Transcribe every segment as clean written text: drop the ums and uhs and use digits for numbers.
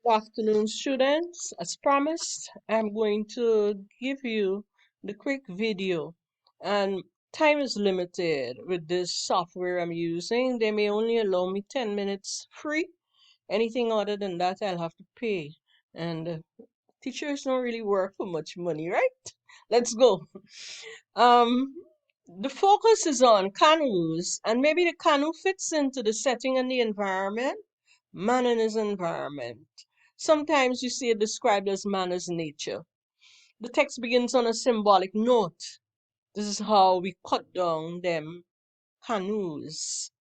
Good afternoon, students. As promised, I'm going to give you the quick video, and time is limited with this software I'm using. They may only allow me 10 minutes free. Anything other than that, I'll have to pay. And teachers don't really work for much money, right? Let's go. Um, the focus is on canoes, and maybe the canoe fits into the setting and the environment. Man and his environment. Sometimes you see it described as man as nature. The text begins on a symbolic note. This is how we cut down them canoes.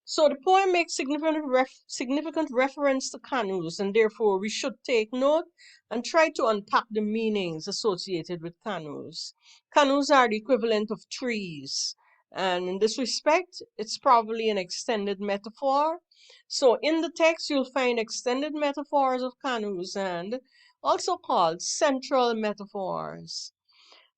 So the poem makes significant reference to canoes, and therefore we should take note and try to unpack the meanings associated with canoes. Canoes are the equivalent of trees, and in this respect, it's probably an extended metaphor. So in the text, you'll find extended metaphors of canoes and also called central metaphors.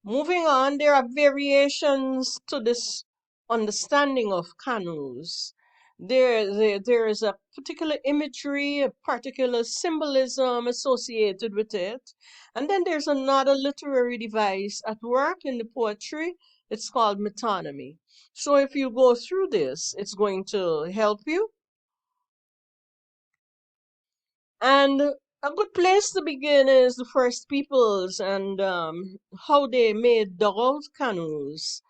Moving on, there are variations to this understanding of canoes. There is a particular imagery, a particular symbolism associated with it. And then there's another literary device at work in the poetry. It's called metonymy. So if you go through this, it's going to help you. And a good place to begin is the first peoples and how they made dugout canoes.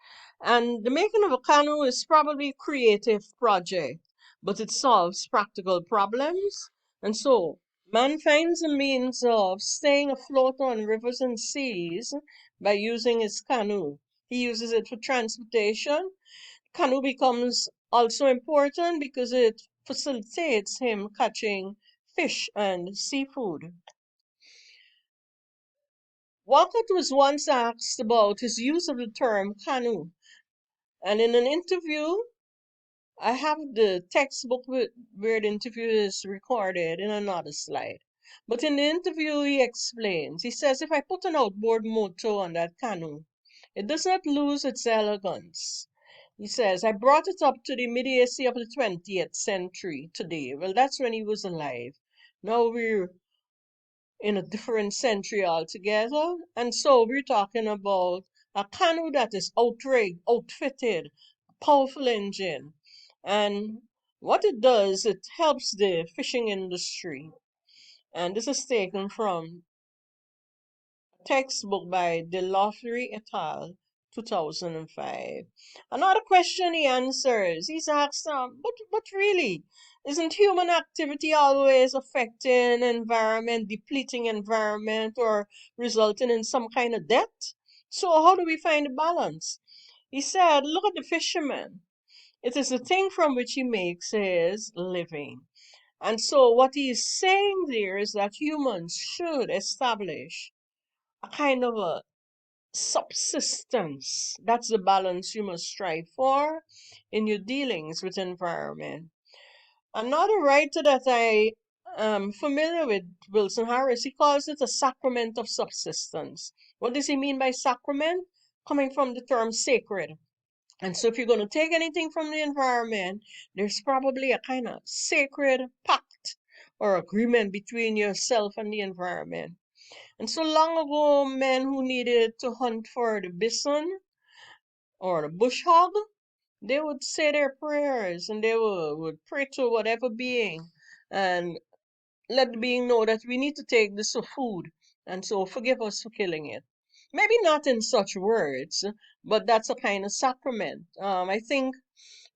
And the making of a canoe is probably a creative project, but it solves practical problems. And so, man finds a means of staying afloat on rivers and seas by using his canoe. He uses it for transportation. Canoe becomes also important because it facilitates him catching fish and seafood. Walcott was once asked about his use of the term canoe, and in an interview, I have the textbook where the interview is recorded in another slide. But in the interview, he explains, he says, if I put an outboard motor on that canoe, it does not lose its elegance. He says, I brought it up to the immediacy of the 20th century today. Well, that's when he was alive. Now we're in a different century altogether. And so we're talking about a canoe that is outrigged, outfitted, a powerful engine. And what it does, it helps the fishing industry. And this is taken from textbook by DeLaughry et al., 2005. Another question he answers, he's asked, but really, isn't human activity always affecting environment, depleting environment, or resulting in some kind of death? So how do we find a balance? He said, look at the fisherman. It is the thing from which he makes his living. And so what he is saying there is that humans should establish a kind of a subsistence. That's the balance you must strive for in your dealings with environment. Another writer that I am familiar with, Wilson Harris, he calls it a sacrament of subsistence. What does he mean by sacrament? Coming from the term sacred. And so if you're going to take anything from the environment, there's probably a kind of sacred pact or agreement between yourself and the environment. And so long ago, men who needed to hunt for the bison or the bush hog, they would say their prayers and they would pray to whatever being and let the being know that we need to take this for food. And so forgive us for killing it. Maybe not in such words, but that's a kind of sacrament. I think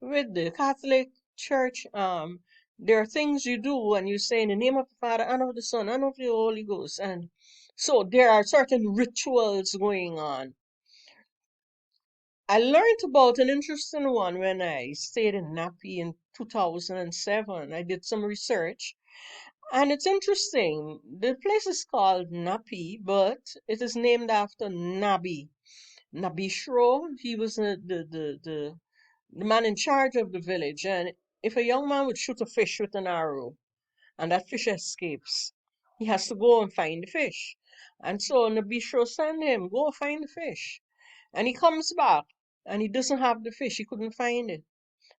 with the Catholic Church, there are things you do when you say in the name of the Father and of the Son and of the Holy Ghost. And so there are certain rituals going on. I learned about an interesting one when I stayed in Napi in 2007. I did some research, and it's interesting. The place is called Napi, but it is named after Nabi. Nabishro, he was the man in charge of the village. And if a young man would shoot a fish with an arrow and that fish escapes, he has to go and find the fish. And so Nabishro sent him, go find the fish. And he comes back and he doesn't have the fish. He couldn't find it.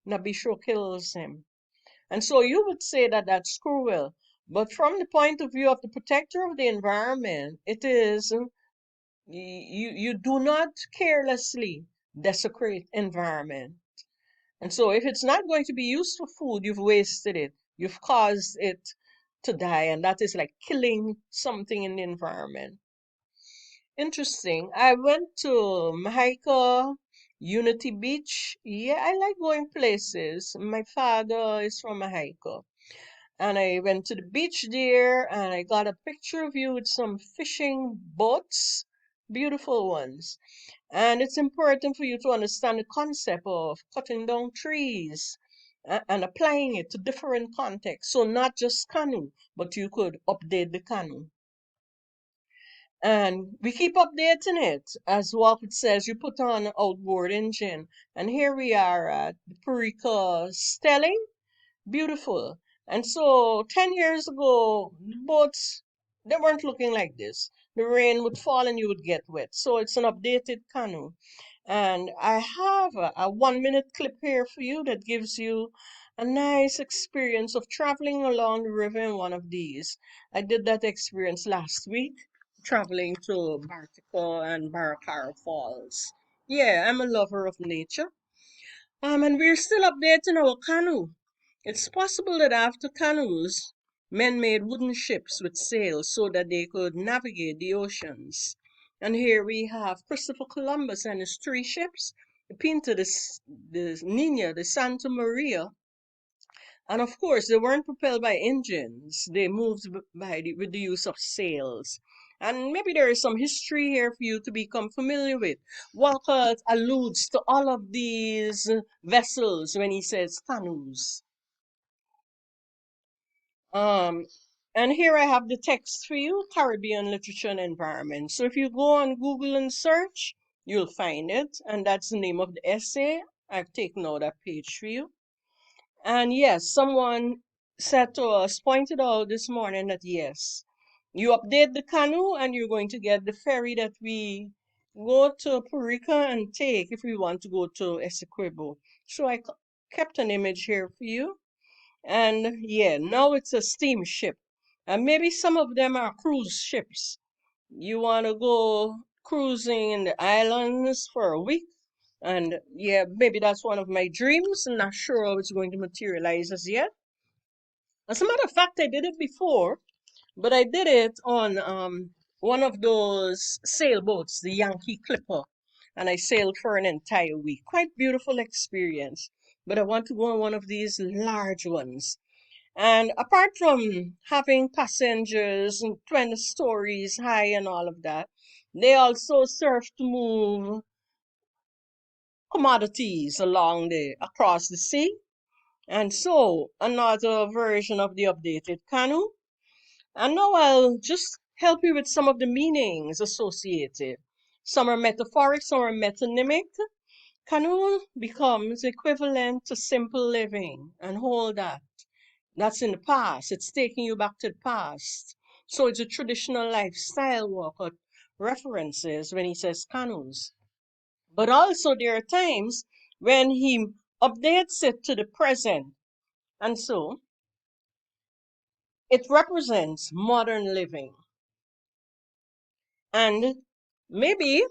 Nabishro kills him. And so you would say that that's cruel. But from the point of view of the protector of the environment, it is you do not carelessly desecrate environment. And so if it's not going to be used for food, you've wasted it. You've caused it to die, and that is like killing something in the environment. Interesting. I went to Mexico, Unity Beach. Yeah, I like going places. My father is from Mexico. And I went to the beach there and I got a picture of you with some fishing boats, beautiful ones. And it's important for you to understand the concept of cutting down trees and applying it to different contexts. So not just canoe, but you could update the canoe. And we keep updating it. As Walcott says, you put on an outboard engine. And here we are at the Purica Stelling. Beautiful. And so 10 years ago, the boats, they weren't looking like this. The rain would fall and you would get wet. So it's an updated canoe. And I have a 1 minute clip here for you that gives you a nice experience of traveling along the river in one of these. I did that experience last week, traveling to Bartica and Baracara Falls. Yeah, I'm a lover of nature. And we're still updating our canoe. It's possible that after canoes, men made wooden ships with sails so that they could navigate the oceans. And here we have Christopher Columbus and his three ships, the Pinta, the Nina, the Santa Maria. And of course, they weren't propelled by engines. They moved with the use of sails. And maybe there is some history here for you to become familiar with. Walcott alludes to all of these vessels when he says canoes. Um, and here I have the text for you, Caribbean Literature and Environment. So if you go on Google and search, you'll find it. And that's the name of the essay. I've taken out that page for you. And yes, someone said to us, pointed out this morning that yes, you update the canoe and you're going to get the ferry that we go to Purica and take if we want to go to Essequibo. So I kept an image here for you. And yeah, now it's a steamship. And maybe some of them are cruise ships. You want to go cruising in the islands for a week? And yeah, maybe that's one of my dreams. I'm not sure how it's going to materialize as yet. As a matter of fact, I did it before, but I did it on one of those sailboats, the Yankee Clipper, and I sailed for an entire week. Quite beautiful experience. But I want to go on one of these large ones. And apart from having passengers and 20 stories high and all of that, they also serve to move commodities across the sea. And so another version of the updated canoe. And now I'll just help you with some of the meanings associated. Some are metaphoric, some are metonymic. Canoe becomes equivalent to simple living. And hold that. That's in the past. It's taking you back to the past. So it's a traditional lifestyle Walcott references when he says canoes. But also there are times when he updates it to the present. And so it represents modern living. And maybe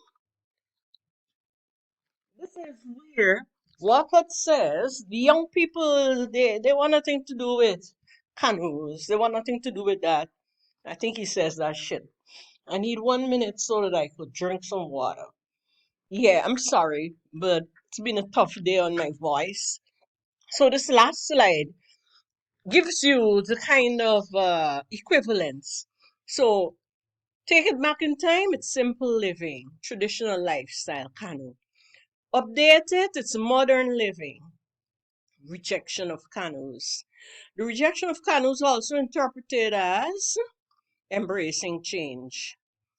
this is where Walcott says the young people, they want nothing to do with canoes. They want nothing to do with that. I think he says that shit. I need 1 minute so that I could drink some water. Yeah, I'm sorry, but it's been a tough day on my voice. So this last slide gives you the kind of equivalence. So take it back in time, it's simple living, traditional lifestyle, canoe. Update it, it's modern living, rejection of canoes. The rejection of canoes also interpreted as embracing change.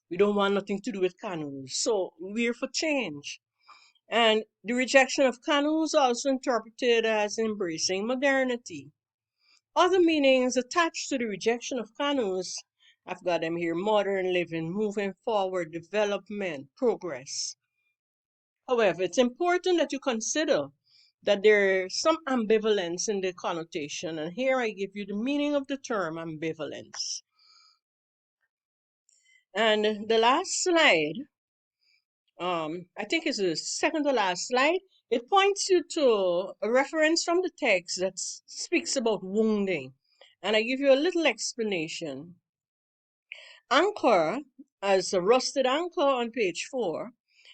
We don't want nothing to do with canoes, so we're for change. And the rejection of canoes also interpreted as embracing modernity. Other meanings attached to the rejection of canoes, I've got them here: modern living, moving forward, development, progress. However, it's important that you consider that there's some ambivalence in the connotation, and here I give you the meaning of the term ambivalence. And the last slide, I think it's the second to last slide, it points you to a reference from the text that speaks about wounding. And I give you a little explanation. Anchor, as a rusted anchor on page 4,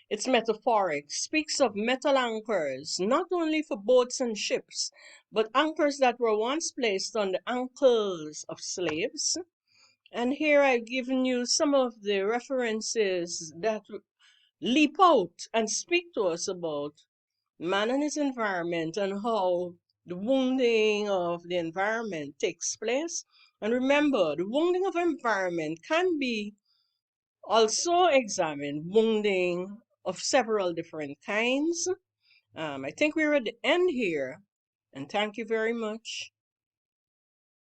it's metaphoric, speaks of metal anchors, not only for boats and ships, but anchors that were once placed on the ankles of slaves. And here I've given you some of the references that leap out and speak to us about man and his environment and how the wounding of the environment takes place. And remember, the wounding of environment can be also examined, wounding of several different kinds. I think we're at the end here, and thank you very much.